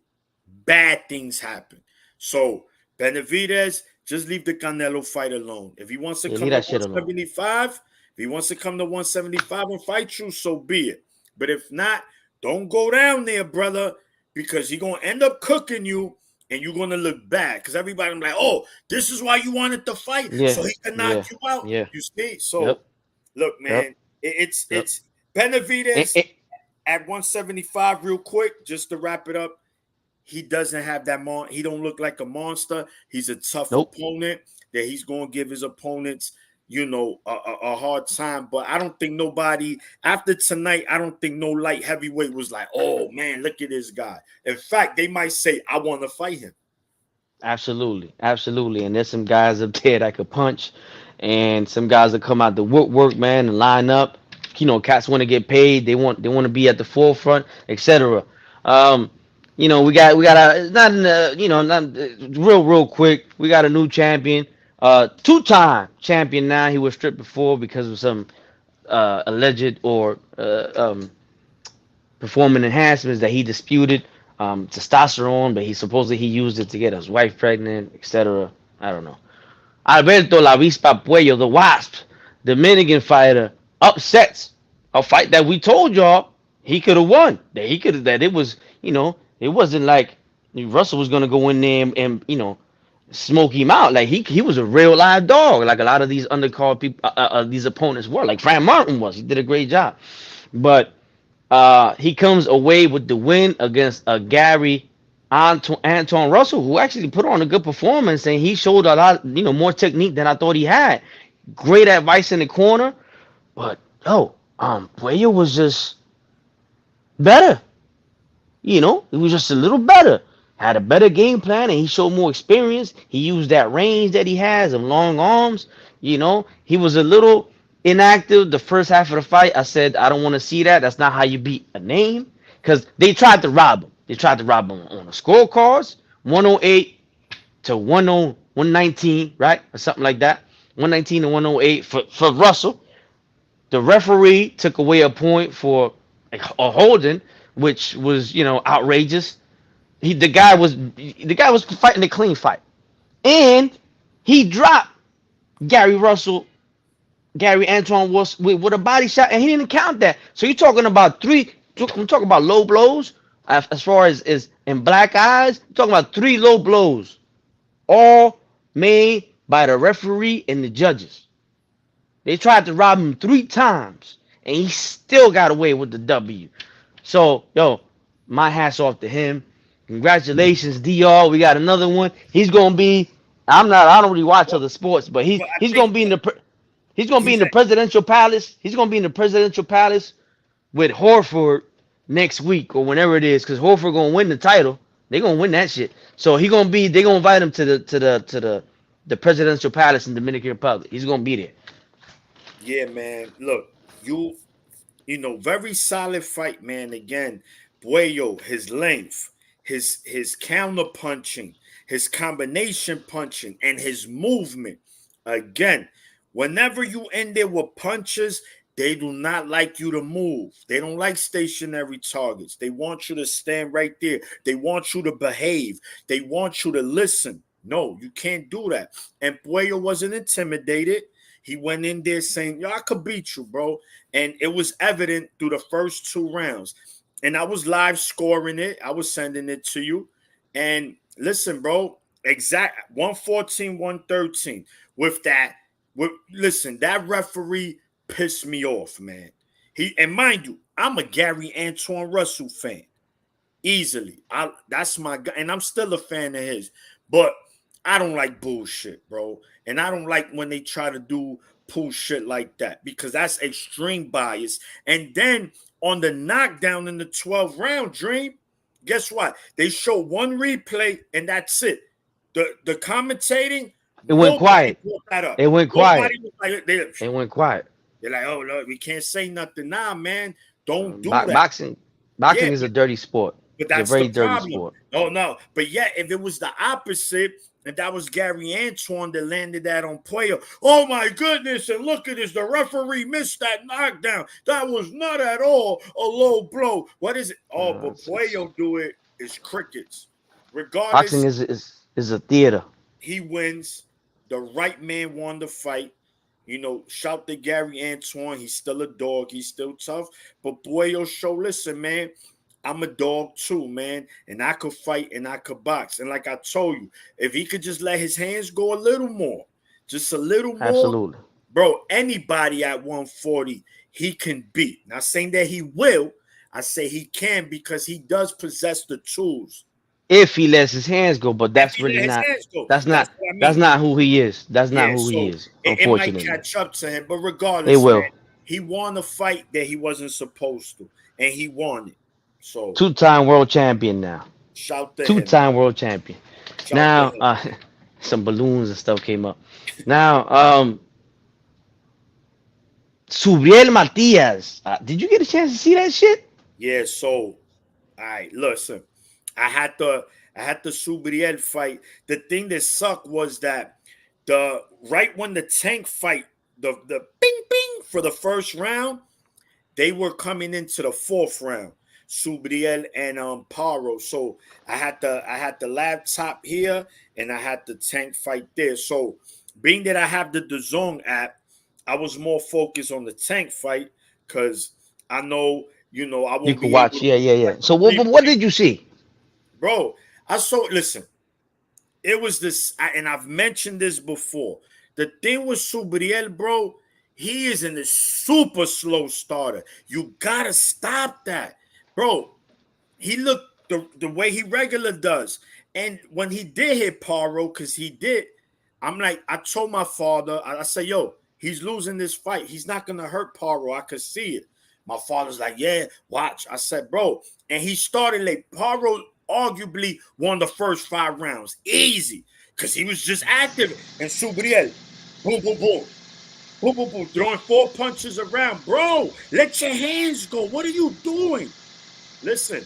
Bad things happen. So Benavidez, just leave the Canelo fight alone. If he wants to Yeah, come leave to that shit alone. 175, if he wants to come to 175 and fight you, so be it. But if not, don't go down there, brother, because he's going to end up cooking you and you're going to look bad. Because everybody will be like, oh, this is why you wanted to fight, Yeah. so he can Yeah. knock you out. Yeah. You see? So, Yep. look, Yep. man, it's Yep. Benavidez And, at 175 real quick, just to wrap it up. He doesn't have that he don't look like a monster. He's a tough nope. opponent that he's going to give his opponents, a hard time. But I don't think nobody after tonight, I don't think no light heavyweight was like, oh man, look at this guy. In fact, they might say, I want to fight him. Absolutely. Absolutely. And there's some guys up there that could punch, and some guys that come out the woodwork, man, and line up. Cats want to get paid. They want to be at the forefront, etc. Um, we got a not in the not real quick. We got a new champion, two-time champion now. He was stripped before because of some alleged or performing enhancements that he disputed, testosterone, but he used it to get his wife pregnant, etc. I don't know. Alberto La Vispa Puello, the Wasp, Dominican fighter, upsets a fight that we told y'all he could have won. That it was, it wasn't like Russell was gonna go in there and smoke him out. Like he was a real live dog. Like a lot of these undercard people, these opponents were. Like Frank Martin was. He did a great job, but he comes away with the win against Gary Anton Russell, who actually put on a good performance, and he showed a lot, more technique than I thought he had. Great advice in the corner, but Puello was just better. It was just a little better. had a better game plan and he showed more experience. He used that range that he has and long arms. He was a little inactive the first half of the fight. I said, I don't want to see that. That's not how you beat a name. Because they tried to rob him. They tried to rob him on the scorecards, 108 to 10 119, right? Or something like that. 119 to 108 for Russell. The referee took away a point for a holding, which was, outrageous. The guy was fighting a clean fight, and he dropped Gary Russell, Gary Antoine was with a body shot, and he didn't count that. So you're talking about three. I'm talking about low blows as far as in black eyes. I'm talking about three low blows, all made by the referee and the judges. They tried to rob him 3 times, and he still got away with the W. So, yo, my hat's off to him. Congratulations, DR. We got another one. He's gonna be. I don't really watch Well, other sports, but well, I he's think gonna be in the. He's gonna be in he's the presidential palace. He's gonna be in the presidential palace with Horford next week or whenever it is, because Horford gonna win the title. They gonna win that shit. So he gonna be. They gonna invite him to the presidential palace in Dominican Republic. He's gonna be there. yeah, man. Look, very solid fight, man. Again, Buello, his length, his counter punching, his combination punching, and his movement. Again, whenever you end there with punches, they do not like you to move. They don't like stationary targets. They want you to stand right there. They want you to behave. They want you to listen. No, you can't do that. And Buello wasn't intimidated. He went in there saying, yo, I could beat you, bro. And it was evident through the first 2 rounds. And I was live scoring it. I was sending it to you. And listen, bro, exact 114, 113. With that, listen, that referee pissed me off, man. And mind you, I'm a Gary Antoine Russell fan. Easily. That's my guy, and I'm still a fan of his. But I don't like bullshit, bro. And I don't like when they try to do pull shit like that because that's extreme bias. And then on the knockdown in the 12th round, Dream, guess what? They show one replay and that's it. The commentating, It went nobody quiet. brought that up. It went quiet. Nobody was like, It went quiet. they're like, oh, Lord, we can't say nothing now, man. Don't do that. Boxing, Yeah, boxing is a dirty sport. but It's a that's the very dirty problem. sport. Oh no, but yet if it was the opposite, and that was Gary Antoine that landed that on Puello. Oh my goodness! And look at this, the referee missed that knockdown. That was not at all a low blow. What is it? Oh, but Puello do it is crickets. Boxing Regardless, is a theater. he wins. The right man won the fight. Shout to Gary Antoine. He's still a dog. He's still tough. But Puello show, listen, man. I'm a dog too, man, and I could fight and I could box. And like I told you, if he could just let his hands go a little more, just a little more, Absolutely. bro, anybody at 140, he can beat. Not saying that he will, I say he can because he does possess the tools. If he lets his hands go, but If that's he really let his not. hands go, That's that's not. what I mean. That's not who he is. That's not Yeah, who he so is. it might Unfortunately, catch up to him, but it regardless, will. man, he won a fight that he wasn't supposed to, and he won it. So Two-time world champion now. shout to him, Two-time man. world champion. Shout to Now, him. some balloons and stuff came up. Now, Subriel Matias. Did you get a chance to see that shit? Yeah, so all right, listen. I had the Subriel fight. The thing that sucked was that the right when the Tank fight, the bing bing for the first round, they were coming into the 4th round. Subriel and Paro. So I had the laptop here and I had the Tank fight there. So being that I have the DAZN app, I was more focused on the Tank fight because I know, I You won't could be able watch. to Yeah, yeah, yeah. like So, the what replay. did you see? Bro, I saw, listen, it was this, and I've mentioned this before. The thing with Subriel, bro, he is in a super slow starter. You gotta stop that. Bro, he looked the way he regular does. And when he did hit Paro, because he did, I'm like, I told my father, I said, yo, he's losing this fight. He's not gonna hurt Paro. I could see it. My father's like, yeah, watch. I said, bro, and he started like Paro. arguably won the first 5 rounds. Easy. Because he was just active. And Subriel, boom, boom, boom. Boom, boom, boom. Throwing 4 punches around. Bro, let your hands go. What are you doing? Listen.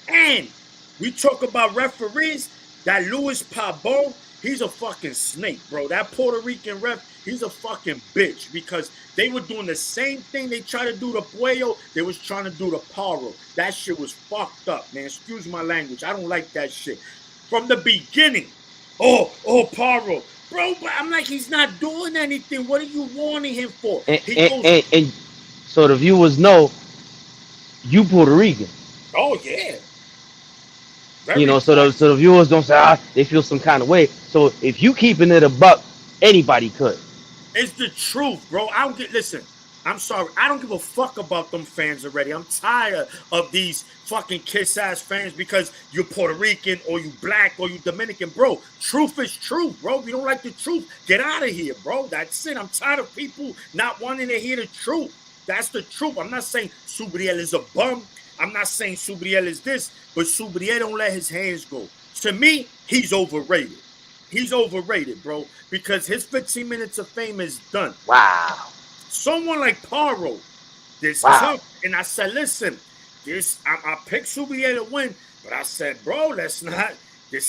And we talk about referees. That Luis Pabon, he's a fucking snake, bro. That Puerto Rican ref, he's a fucking bitch because they were doing the same thing they tried to do to Puello. They was trying to do to Paro. That shit was fucked up, man. Excuse my language. I don't like that shit. From the beginning, oh, Paro. Bro, I'm like, he's not doing anything. What are you warning him for? And so the viewers know you Puerto Rican. Oh, yeah. You know, so the viewers don't say they feel some kind of way. So if you keeping it a buck, anybody could. It's the truth, bro. Listen, I'm sorry. I don't give a fuck about them fans already. I'm tired of these fucking kiss-ass fans because you're Puerto Rican or you black or you Dominican. Bro, truth is truth, bro. If you don't like the truth, get out of here, bro. That's it. I'm tired of people not wanting to hear the truth. That's the truth. I'm not saying Subriel is a bum. I'm not saying Subriel is this, but Subriel don't let his hands go. To me, he's overrated. He's overrated, bro, because his 15 minutes of fame is done. Wow. Someone like Paro, this tough. And I said, listen, I picked Subriel to win, but I said, bro, this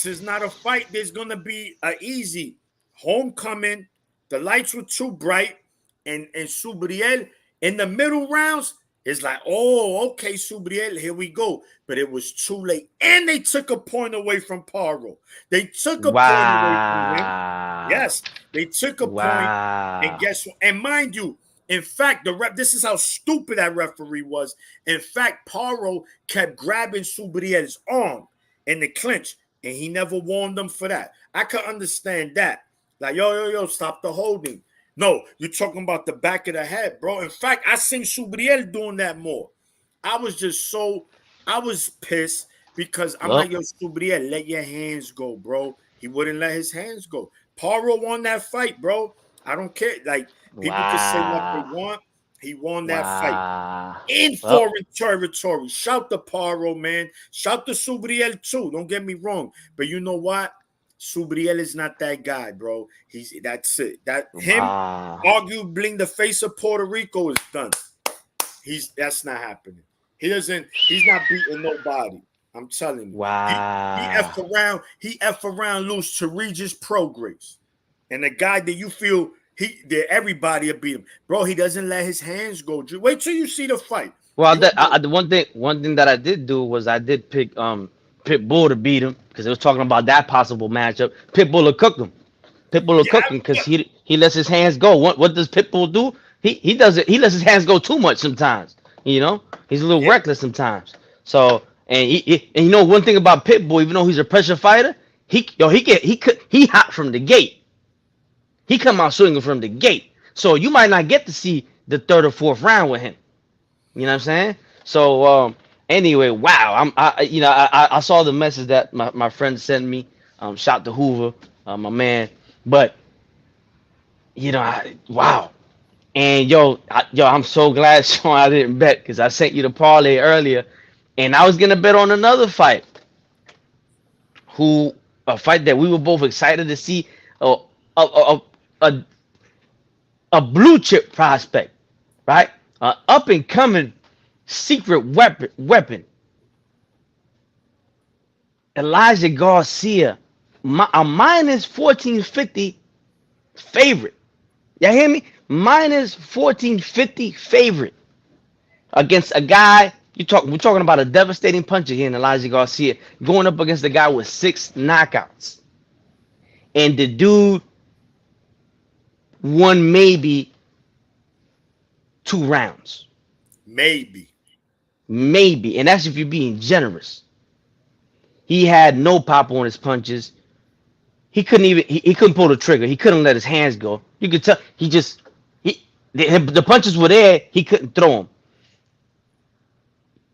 is not a fight. There's going to be an easy homecoming. The lights were too bright, and Subriel in the middle rounds, it's like, oh, okay, Subriel, here we go. But it was too late. And they took a point away from Paro. They took a point away from him. Yes, they took a point. And guess what? And mind you, in fact, this is how stupid that referee was. In fact, Paro kept grabbing Subriel's arm in the clinch, and he never warned them for that. I could understand that. Like, yo, stop the holding. No, you're talking about the back of the head, bro. In fact, I seen Subriel doing that more. I was pissed because I'm like, yo, Subriel, let your hands go, bro. He wouldn't let his hands go. Paro won that fight, bro. I don't care. Like, people can say what they want. He won that fight in foreign territory. Shout to Paro, man. Shout to Subriel, too. Don't get me wrong. But you know what? Subriel is not that guy, bro. That's it. Arguably the face of Puerto Rico is done. That's not happening. He's not beating nobody. I'm telling you. Wow. He F around, lose to Regis Progress. And the guy that you feel that everybody will beat him. Bro, he doesn't let his hands go. Wait till you see the fight. Well, the one thing that I did do was I did pick Pitbull to beat him because it was talking about that possible matchup. Pitbull will cook him. Pitbull will cook him because he lets his hands go. What does Pitbull do? He does it. He lets his hands go too much sometimes. You know, he's a little reckless sometimes. So and you know one thing about Pitbull, even though he's a pressure fighter, he hot from the gate. He come out swinging from the gate. So you might not get to see the third or fourth round with him. You know what I'm saying? So anyway, wow. I saw the message that my friend sent me. Shout to Hoover, my man. But wow. And I'm so glad, Sean, I didn't bet because I sent you the parlay earlier, and I was gonna bet on another fight. A fight that we were both excited to see. A blue chip prospect, right? Up and coming secret weapon. Elijah Garcia, a minus 1450 favorite. Y'all hear me? Minus 1450 favorite against a guy. We're talking about a devastating puncher here in Elijah Garcia going up against a guy with 6 knockouts. And the dude won maybe 2 rounds. Maybe. And that's if you're being generous. He had no pop on his punches. He couldn't pull the trigger. He couldn't let his hands go. You could tell the punches were there. He couldn't throw them.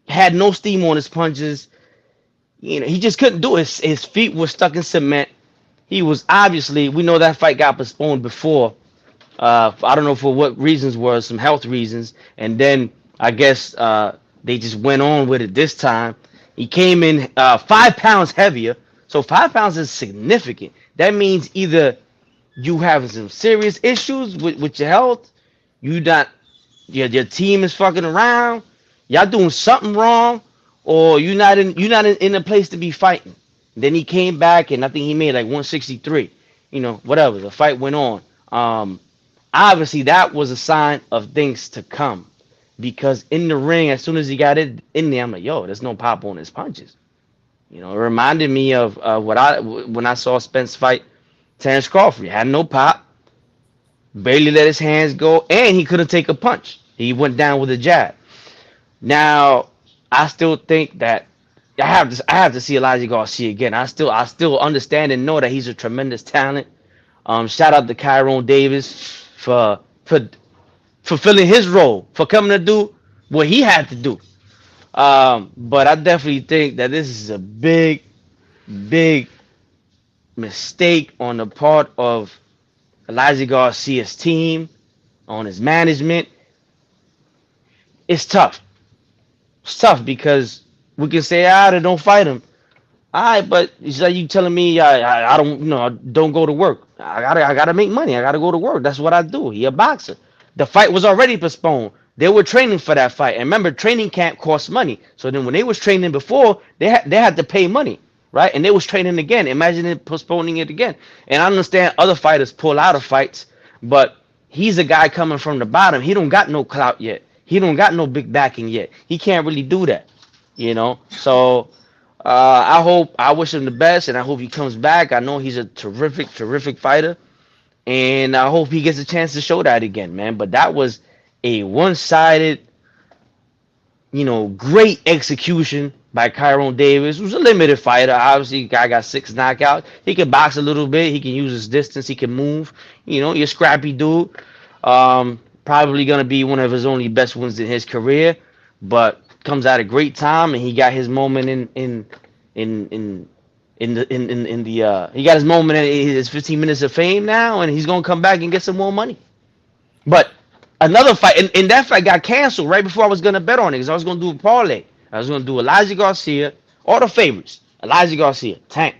Had no steam on his punches. He just couldn't do it. His feet were stuck in cement. He was obviously, we know that fight got postponed before. I don't know for what reasons, were some health reasons. And then I guess they just went on with it this time. He came in 5 pounds heavier. So 5 pounds is significant. That means either you have some serious issues with your health, you not your team is fucking around, y'all doing something wrong, or you not in a place to be fighting. Then he came back and I think he made like 163. Whatever. The fight went on. Obviously that was a sign of things to come. Because in the ring, as soon as he got in there, I'm like, yo, there's no pop on his punches. It reminded me of when I saw Spence fight Terrence Crawford. He had no pop, barely let his hands go, and he couldn't take a punch. He went down with a jab. Now, I still think that I have to see Elijah Garcia again. I still understand and know that he's a tremendous talent. Shout out to Kyron Davis for fulfilling his role, for coming to do what he had to do. But I definitely think that this is a big, big mistake on the part of Elijah Garcia's team, on his management. It's tough. It's tough because we can say, they don't fight him. All right, but it's like you telling me I don't don't go to work. I gotta make money. I gotta go to work. That's what I do. He a boxer. The fight was already postponed. They were training for that fight. And remember, training camp costs money. So then when they was training before, they had to pay money, right? And they was training again. Imagine it postponing it again. And I understand other fighters pull out of fights, but he's a guy coming from the bottom. He don't got no clout yet. He don't got no big backing yet. He can't really do that, So I wish him the best, and I hope he comes back. I know he's a terrific, terrific fighter, and I hope he gets a chance to show that again, man. But that was a one-sided, great execution by Kyron Davis, who's a limited fighter. Obviously, guy got 6 knockouts. He can box a little bit. He can use his distance. He can move. You're a scrappy dude. Probably gonna be one of his only best wins in his career, but comes at a great time, and he got his moment he got his moment in his 15 minutes of fame now, and he's gonna come back and get some more money. But another fight, and that fight got canceled right before I was gonna bet on it, because I was gonna do a parlay. I was gonna do Elijah Garcia, all the favorites: Elijah Garcia, Tank,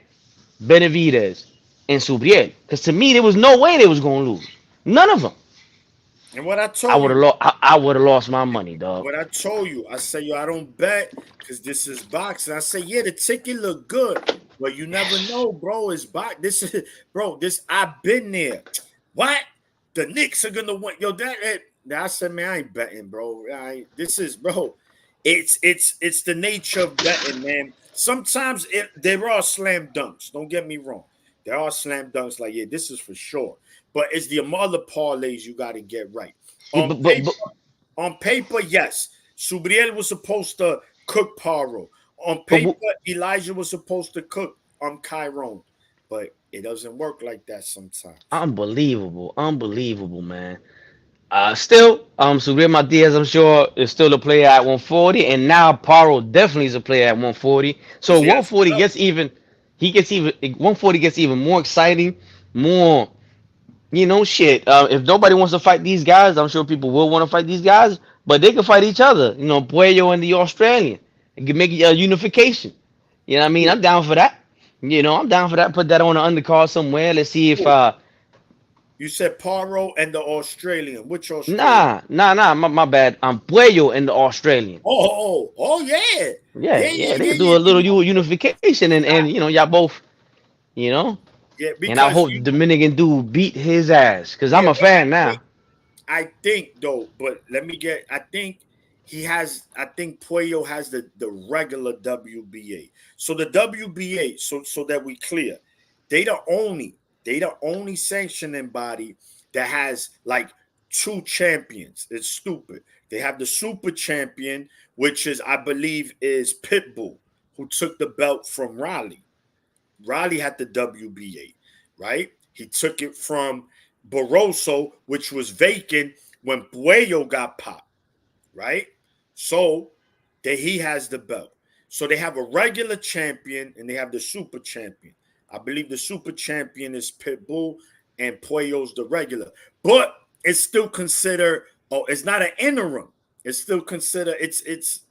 Benavidez, and Subriel. Because to me, there was no way they was gonna lose. None of them. And what I I told would have you, lost. I would have lost my money, dog. what I told you, I say, yo, I don't bet because this is boxing. I say, yeah, the ticket look good, but you never know, bro. It's box. This is, bro. This I've been there. What? The Knicks are gonna win, yo. I said, man, I ain't betting, bro. This is, bro. It's the nature of betting, man. Sometimes there are slam dunks. Don't get me wrong. There are slam dunks. Like, yeah, this is for sure. But it's the other parlays you got to get right. Yeah, On paper, yes. Subriel was supposed to cook Paro. On but paper, Elijah was supposed to cook Chiron. But it doesn't work like that sometimes. unbelievable, man. Still, Subriel Matias, I'm sure, is still a player at 140, and now Paro definitely is a player at 140. So Yes, 140 140 gets even more exciting, more. Shit. If nobody wants to fight these guys, I'm sure people will want to fight these guys, but they can fight each other. Puello and the Australian. It can make a unification. You know what I mean? I'm down for that. I'm down for that. Put that on the undercard somewhere. Let's see if you said Paro and the Australian. Which Australian? nah. My bad. I'm Puello and the Australian. Yeah. Yeah. They can do a little unification, and y'all both. You know. Yeah, And I hope Dominican dude beat his ass, because I'm a fan now. I think though, but I think I think Puello has the regular WBA. So the WBA, so that we clear, they the only sanctioning body that has like 2 champions. It's stupid. They have the super champion, which is, I believe, is Pitbull, who took the belt from Riley. Riley had the WBA, right? He took it from Barroso, which was vacant when Puello got popped, right? So that he has the belt. So they have a regular champion and they have the super champion. I believe the super champion is Pitbull and Puello's the regular. But it's still considered, it's not an interim. It's still considered, it's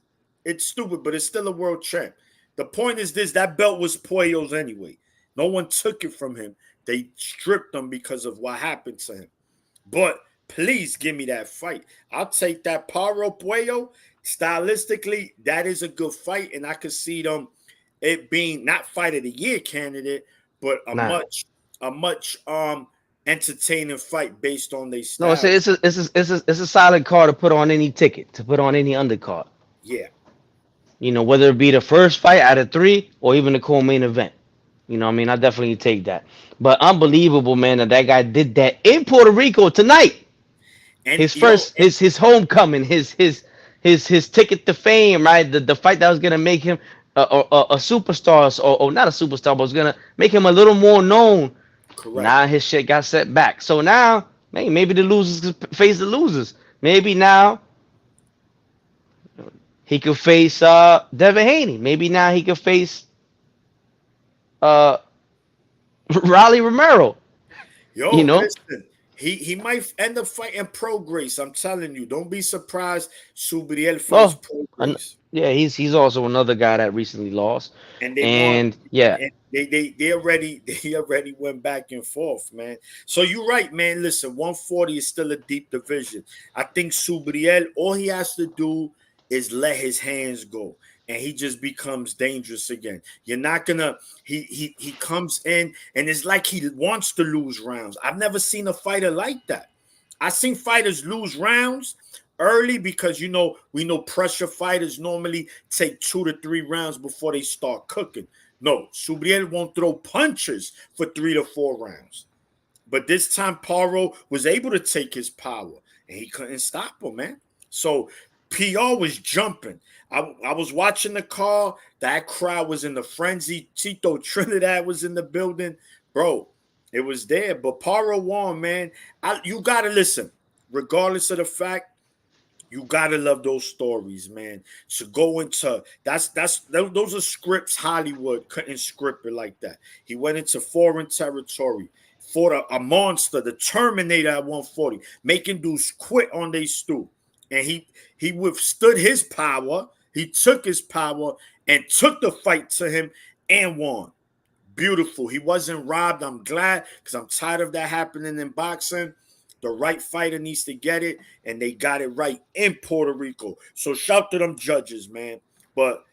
stupid, but it's still a world champ. The point is this: that belt was Puello's anyway. No one took it from him. They stripped him because of what happened to him. But please give me that fight. I'll take that Paro Puello. Stylistically, that is a good fight, and I could see them it being not fight of the year candidate, but Nah. a much entertaining fight based on their No, style. it's a solid card to put on any ticket, to put on any undercard. Yeah. You know, whether it be the first fight out of three or even the co-main event. You know what I mean? I definitely take that. But unbelievable, man, that guy did that in Puerto Rico tonight. And His first, his homecoming, his ticket to fame, right? The fight that was gonna make him a superstar, or not a superstar, but was gonna make him a little more known. correct. Now his shit got set back. So now, maybe the losers could face the losers. Maybe now he could face Devin Haney. Maybe now he could face uh Raleigh Romero. Yo, You know? listen, he might end up fighting Pro Grace. I'm telling you, don't be surprised. Subriel fights Oh, Pro an- Grace, yeah, he's also another guy that recently lost. and they going And yeah, and they already they already went back and forth, man. So you're right, man. Listen, 140 is still a deep division. I think Subriel, all he has to do is let his hands go, and he just becomes dangerous again. You're not gonna. He comes in, and it's like he wants to lose rounds. I've never seen a fighter like that. I've seen fighters lose rounds early because we know pressure fighters normally take 2 to 3 rounds before they start cooking. No, Subriel won't throw punches for 3 to 4 rounds. But this time, Paro was able to take his power, and he couldn't stop him, man. So PR was jumping. I was watching the call. That crowd was in the frenzy. Tito Trinidad was in the building. Bro, it was there. But Paro won, man. You got to listen. Regardless of the fact, you gotta love those stories, man. So go into those are scripts Hollywood couldn't script it like that. He went into foreign territory, fought a monster, the Terminator at 140, making dudes quit on their stool. And he withstood his power, he took his power and took the fight to him and won. Beautiful. He wasn't robbed. I'm glad because I'm tired of that happening in boxing. The right fighter needs to get it, and they got it right in Puerto Rico. So shout to them judges, man. But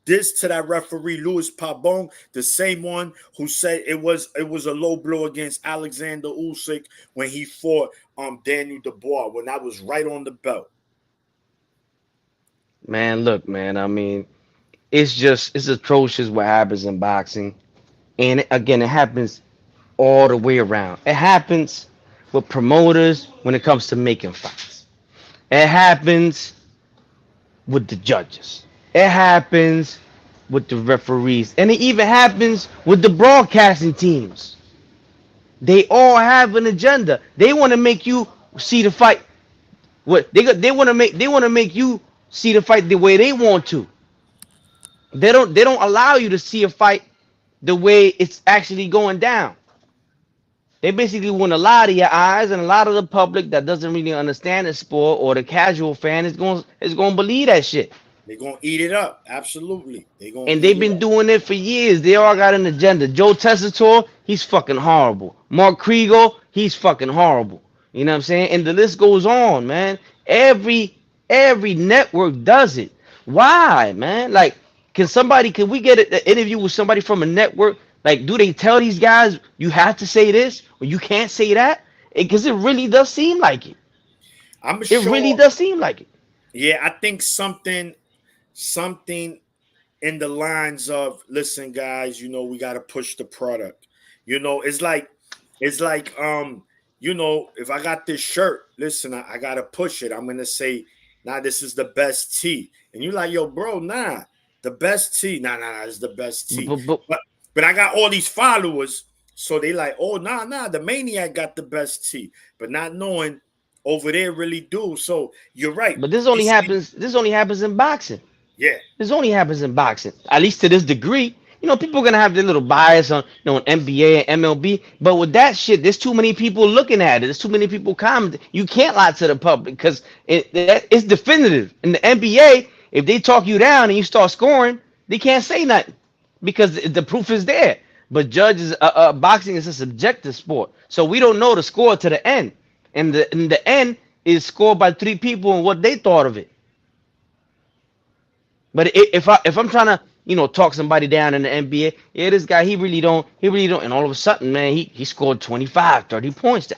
this to that referee, Luis Pabon, the same one who said it was a low blow against Alexander Usyk when he fought Daniel Dubois, when that was right on the belt. man, look, man. I mean, it's atrocious what happens in boxing. And again, it happens all the way around. It happens with promoters when it comes to making fights. It happens with the judges. It happens with the referees. And it even happens with the broadcasting teams. They all have an agenda. They want to make you see the fight. They want to make you see the fight the way they want to. They don't allow you to see a fight the way it's actually going down. They basically want to lie to your eyes, and a lot of the public that doesn't really understand the sport, or the casual fan, is going to believe that shit. They're going to eat it up. Absolutely. They're going to And eat they've it been up. doing it for years. They all got an agenda. Joe Tessitore, he's fucking horrible. Mark Kriegel, he's fucking horrible. You know what I'm saying? And the list goes on, man. Every network does it. Why, man? Like, can we get an interview with somebody from a network? Like, do they tell these guys you have to say this or you can't say that? Because it really does seem like it. I'm It really sure. does seem like it. Yeah, I think something in the lines of, listen, guys, we got to push the product. It's like if I got this shirt, listen, I got to push it. I'm gonna say, nah, this is the best tee, and you're like, yo, bro, nah, the best tee, nah, it's the best tee. But But I got all these followers, so they like, oh, nah, the Maniac got the best tee, but not knowing over there really do. So you're right. but this only These things, happens. This only happens in boxing. yeah. This only happens in boxing, at least to this degree. People are gonna have their little bias on, on NBA and MLB, but with that shit, there's too many people looking at it. There's too many people commenting. You can't lie to the public because it's definitive. In the NBA, if they talk you down and you start scoring, They can't say nothing because the proof is there. But judges, boxing is a subjective sport, so we don't know the score to the end, and the end is scored by three people and what they thought of it. But if I'm trying to talk somebody down in the NBA, yeah, this guy he really don't, and all of a sudden, man, he scored 25, 30 points.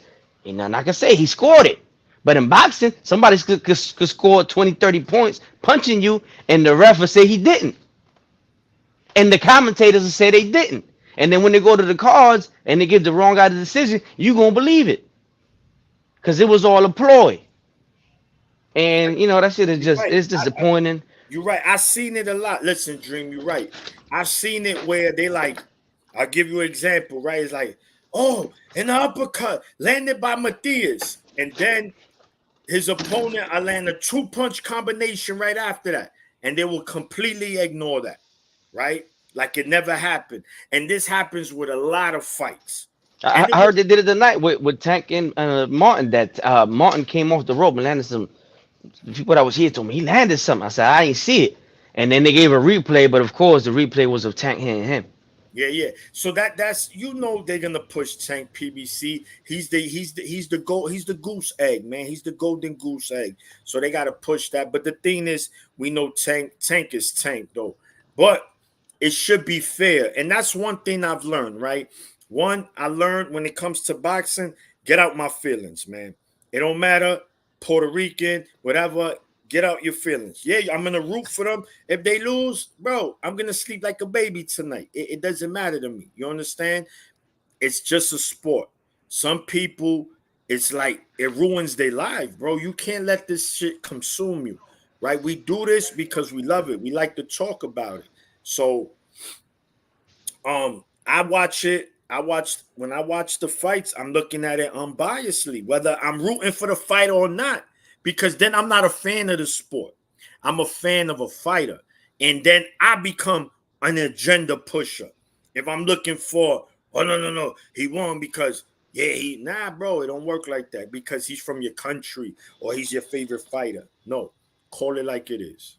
Ain't nothing I can say. He scored it. But in boxing, somebody could score 20, 30 points punching you, and the ref will say he didn't, and the commentators will say they didn't. And then when they go to the cards and they give the wrong guy the decision, you gonna believe it because it was all a ploy. And that shit is You're just right. it's disappointing. You're right. I've seen it a lot. Listen, Dream, you're right. I've seen it where they like, I'll give you an example, right? It's like, oh, an uppercut landed by Matthias. And then his opponent, I land a two-punch combination right after that. And they will completely ignore that, right? Like it never happened. And this happens with a lot of fights. I, And it I was, heard they did it tonight with Tank and Martin. That Martin came off the rope and landed some. The people that was here told me he landed something. I said I ain't see it, and then they gave a replay. But of course, the replay was of Tank hitting him. yeah. So that's they're gonna push Tank PBC. He's the goose egg, man. He's the golden goose egg. So they gotta push that. But the thing is, we know Tank is Tank though. But it should be fair. And that's one thing I've learned, right? One, I learned when it comes to boxing, get out my feelings, man. It don't matter, Puerto Rican, whatever, get out your feelings. Yeah, I'm gonna root for them. If they lose, bro, I'm gonna sleep like a baby tonight. It doesn't matter to me. You understand? It's just a sport. Some people, it's like it ruins their life, bro. You can't let this shit consume you, right? We do this because we love it. We like to talk about it. So I watch it. When I watch the fights, I'm looking at it unbiasedly, whether I'm rooting for the fight or not, because then I'm not a fan of the sport. I'm a fan of a fighter. And then I become an agenda pusher. If I'm looking for, oh no, he won because bro, it don't work like that because he's from your country or he's your favorite fighter. No, call it like it is.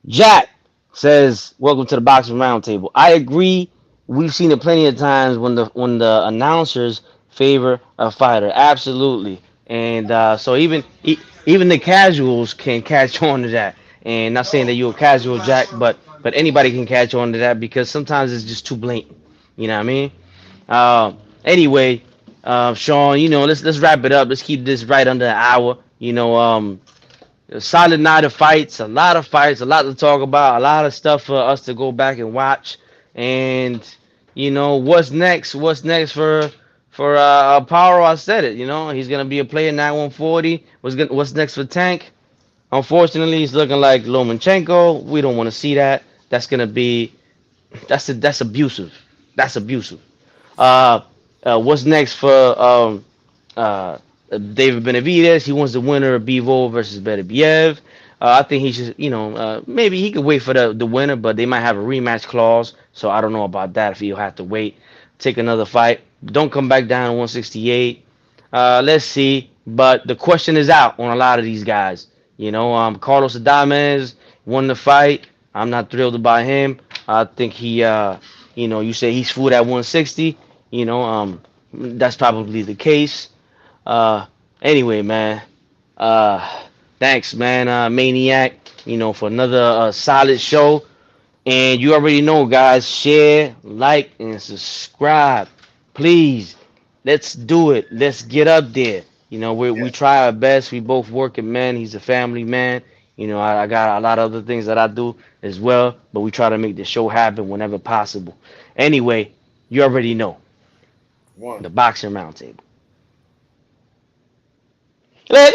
Jack says, "Welcome to the Boxing Roundtable." I agree. We've seen it plenty of times when the announcers favor a fighter. Absolutely, and so even the casuals can catch on to that. And not saying that you're a casual, Jack, but anybody can catch on to that because sometimes it's just too blatant. You know what I mean? Anyway, Sean, let's wrap it up. Let's keep this right under an hour. A solid night of fights, a lot of fights, a lot to talk about, a lot of stuff for us to go back and watch. And what's next? What's next for Power? I said it. He's gonna be a player 9140. What's next for Tank? Unfortunately, he's looking like Lomachenko. We don't want to see that. That's abusive. That's abusive. Uh, what's next for uh, David Benavidez? He wants the winner of Bivol versus Beterbiev. I think he should, maybe he could wait for the winner, but they might have a rematch clause. So I don't know about that if he'll have to wait, take another fight. Don't come back down to 168. Let's see. But the question is out on a lot of these guys. Carlos Adames won the fight. I'm not thrilled about him. I think you say he's food at 160. That's probably the case. Uh, anyway, man. Uh, thanks, man. Maniac. For another solid show. And you already know, guys. Share, like, and subscribe, please. Let's do it. Let's get up there. We Yeah. try our best. We both working men. He's a family man. I got a lot of other things that I do as well, but we try to make the show happen whenever possible. Anyway, you already know One. the boxing roundtable. Let